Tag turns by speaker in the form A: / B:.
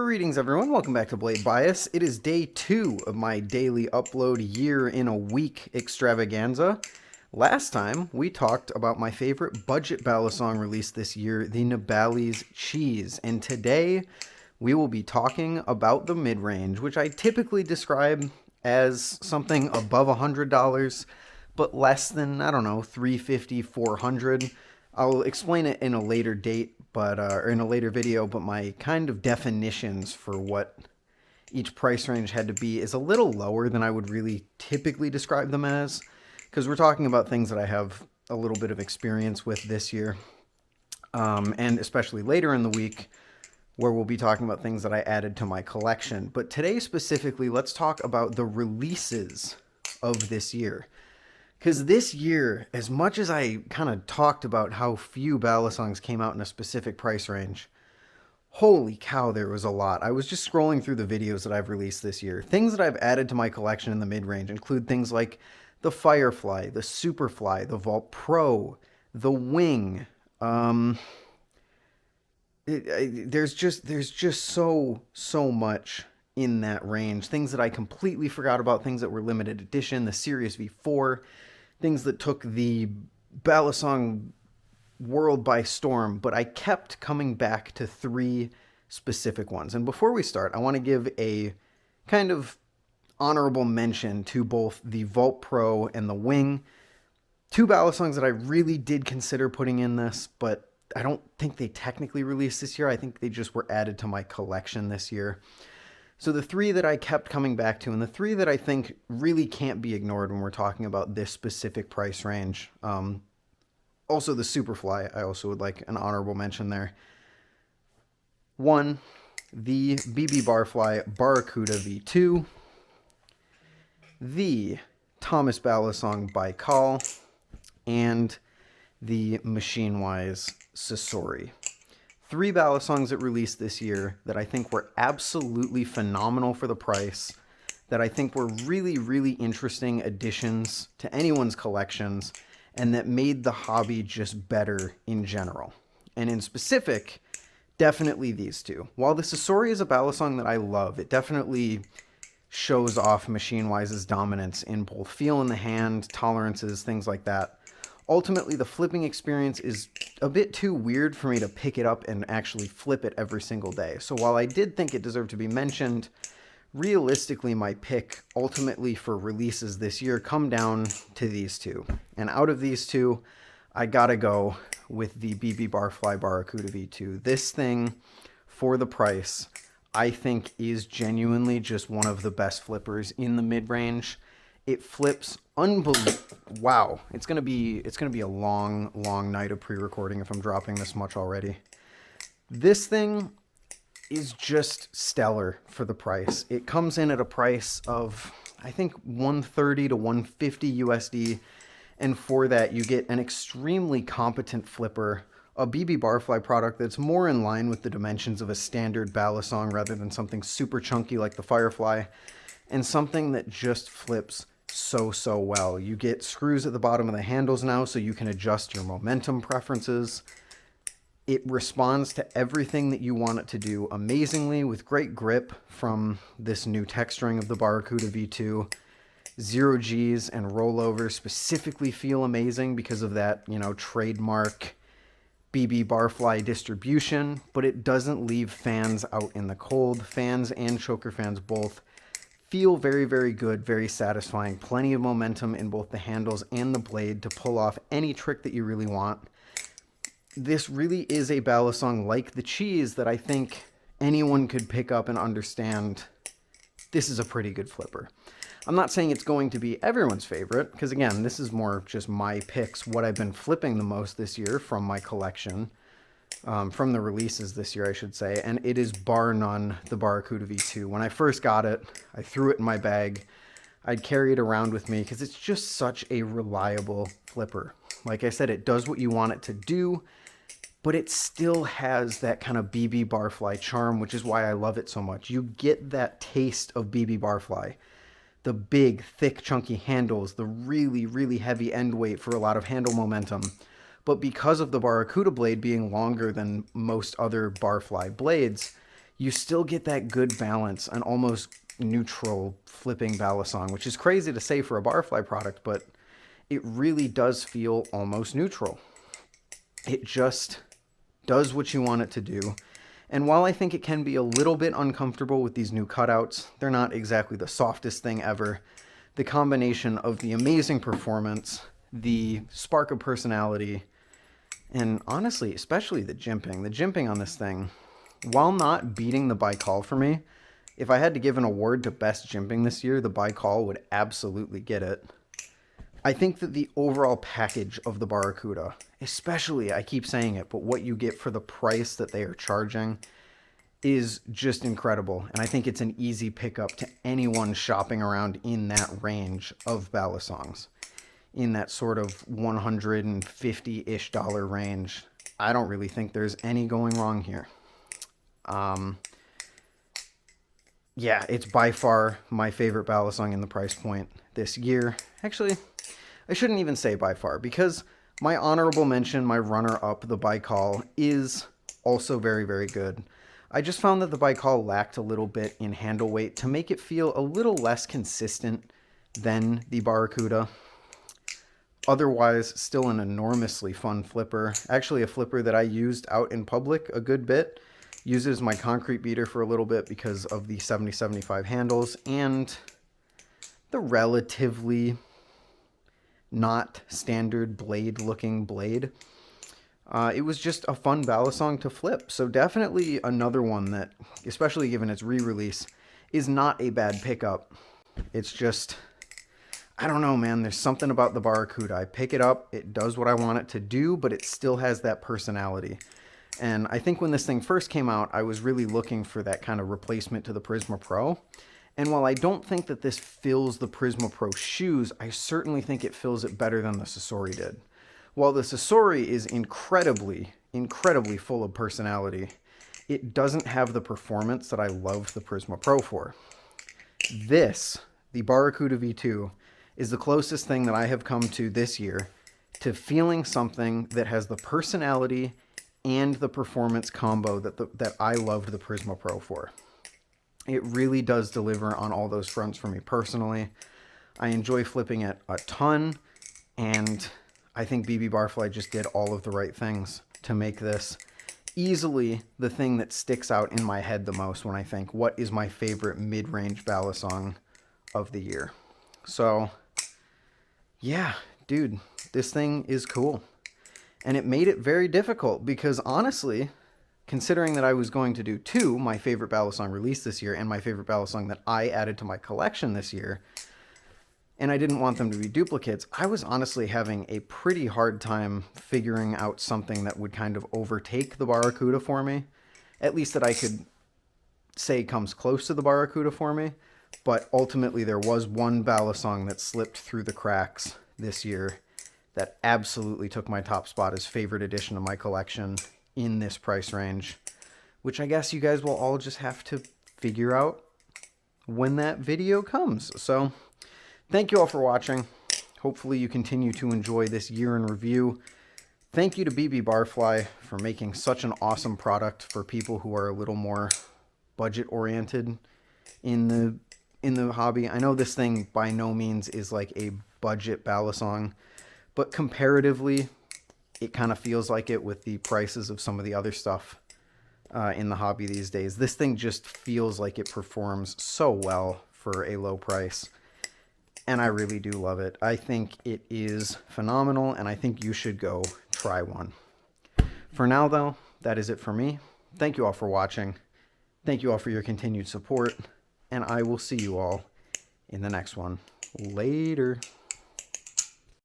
A: Greetings everyone, welcome back to Blade Bias. It is day 2 of my daily upload year in a week extravaganza. Last time we talked about my favorite budget balisong released this year, the Nibali's Cheese. And today we will be talking about the mid-range, which I typically describe as something above $100, but less than, I don't know, $350, $400. I'll explain it in a later date, or in a later video, but my kind of definitions for what each price range had to be is a little lower than I would really typically describe them as, because we're talking about things that I have a little bit of experience with this year, and especially later in the week, where we'll be talking about things that I added to my collection. But today specifically, let's talk about the releases of this year. Because this year, as much as I kind of talked about how few balisongs came out in a specific price range, holy cow, there was a lot. I was just scrolling through the videos that I've released this year. Things that I've added to my collection in the mid-range include things like the Firefly, the Superfly, the Vault Pro, the Wing. There's just so much in that range. Things that I completely forgot about, things that were limited edition, the Sirius V4, things that took the balisong world by storm, but I kept coming back to 3 specific ones. And before we start, I want to give a kind of honorable mention to both the Vault Pro and the Wing. 2 balisongs that I really did consider putting in this, but I don't think they technically released this year. I think they just were added to my collection this year. So the 3 that I kept coming back to, and the 3 that I think really can't be ignored when we're talking about this specific price range. Also the Superfly, I also would like an honorable mention there. 1, the BBBarfly Barracuda V2. The Thomas Balisong Baikal. And the Machine-Wise Sasori. 3 balisongs that released this year that I think were absolutely phenomenal for the price, that I think were really, really interesting additions to anyone's collections, and that made the hobby just better in general. And in specific, definitely these 2. While the Sasori is a balisong that I love, it definitely shows off Machine-Wise's dominance in both feel in the hand, tolerances, things like that. Ultimately, the flipping experience is a bit too weird for me to pick it up and actually flip it every single day. So while I did think it deserved to be mentioned, realistically, my pick ultimately for releases this year come down to these 2. And out of these 2, I gotta go with the BBBarfly Barracuda V2. This thing, for the price, I think is genuinely just one of the best flippers in the mid-range. It flips unbelievable. Wow, it's gonna be a long night of pre-recording if I'm dropping this much already. This thing is just stellar for the price. It comes in at a price of, I think, $130 to $150 USD, and for that you get an extremely competent flipper, a BBBarfly product that's more in line with the dimensions of a standard balisong rather than something super chunky like the Firefly, and something that just flips so well. You get screws at the bottom of the handles now, so you can adjust your momentum preferences. It responds to everything that you want it to do amazingly, with great grip from this new texturing of the Barracuda V2. 0 Gs and rollover specifically feel amazing because of that, trademark BBBarfly distribution, but it doesn't leave fans out in the cold. Fans and choker fans both feel very good, very satisfying. Plenty of momentum in both the handles and the blade to pull off any trick that you really want. This really is a balisong like the Cheese that I think anyone could pick up and understand. This is a pretty good flipper. I'm not saying it's going to be everyone's favorite, because again, this is more just my picks, what I've been flipping the most this year from my collection. From the releases this year, I should say, and it is bar none the Barracuda V2. When I first got it, I threw it in my bag. I'd carry it around with me because it's just such a reliable flipper. Like I said, it does what you want it to do, but it still has that kind of BBBarfly charm, which is why I love it so much. You get that taste of BBBarfly. The big, thick, chunky handles, the really heavy end weight for a lot of handle momentum. But because of the Barracuda blade being longer than most other Barfly blades, you still get that good balance, an almost neutral flipping balisong, which is crazy to say for a Barfly product, but it really does feel almost neutral. It just does what you want it to do. And while I think it can be a little bit uncomfortable with these new cutouts, they're not exactly the softest thing ever. The combination of the amazing performance, the spark of personality, and honestly, especially the jimping on this thing, while not beating the Baikal for me, if I had to give an award to best jimping this year, the Baikal would absolutely get it. I think that the overall package of the Barracuda, especially, I keep saying it, but what you get for the price that they are charging is just incredible. And I think it's an easy pickup to anyone shopping around in that range of balisongs. In that sort of $150-ish range. I don't really think there's any going wrong here. Yeah, it's by far my favorite balisong in the price point this year. Actually, I shouldn't even say by far, because my honorable mention, my runner-up, the Baikal, is also very, very good. I just found that the Baikal lacked a little bit in handle weight to make it feel a little less consistent than the Barracuda. Otherwise, still an enormously fun flipper. Actually, a flipper that I used out in public a good bit. Uses my concrete beater for a little bit because of the 70-75 handles and the relatively not standard blade looking blade. It was just a fun balisong to flip. So definitely another one that, especially given its re-release, is not a bad pickup. It's just, I don't know, man. There's something about the Barracuda. I pick it up, it does what I want it to do, but it still has that personality. And I think when this thing first came out, I was really looking for that kind of replacement to the Prisma Pro. And while I don't think that this fills the Prisma Pro shoes, I certainly think it fills it better than the Sasori did. While the Sasori is incredibly, incredibly full of personality, it doesn't have the performance that I love the Prisma Pro for. This, the Barracuda V2, is the closest thing that I have come to this year to feeling something that has the personality and the performance combo that I loved the Prisma Pro for. It really does deliver on all those fronts for me personally. I enjoy flipping it a ton, and I think BBBarfly just did all of the right things to make this easily the thing that sticks out in my head the most when I think, what is my favorite mid-range balisong of the year? So, yeah, dude, this thing is cool. And it made it very difficult because honestly, considering that I was going to do two, my favorite balisong released this year and my favorite balisong that I added to my collection this year, and I didn't want them to be duplicates, I was honestly having a pretty hard time figuring out something that would kind of overtake the Barracuda for me. At least that I could say comes close to the Barracuda for me. But ultimately there was one balisong that slipped through the cracks this year that absolutely took my top spot as favorite addition to my collection in this price range, which I guess you guys will all just have to figure out when that video comes. So thank you all for watching. Hopefully you continue to enjoy this year in review. Thank you to BBBarfly for making such an awesome product for people who are a little more budget oriented in the hobby. I know this thing by no means is like a budget balisong, but comparatively, it kind of feels like it with the prices of some of the other stuff in the hobby these days. This thing just feels like it performs so well for a low price, and I really do love it. I think it is phenomenal, and I think you should go try one. For now, though, that is it for me. Thank you all for watching. Thank you all for your continued support, and I will see you all in the next one. Later.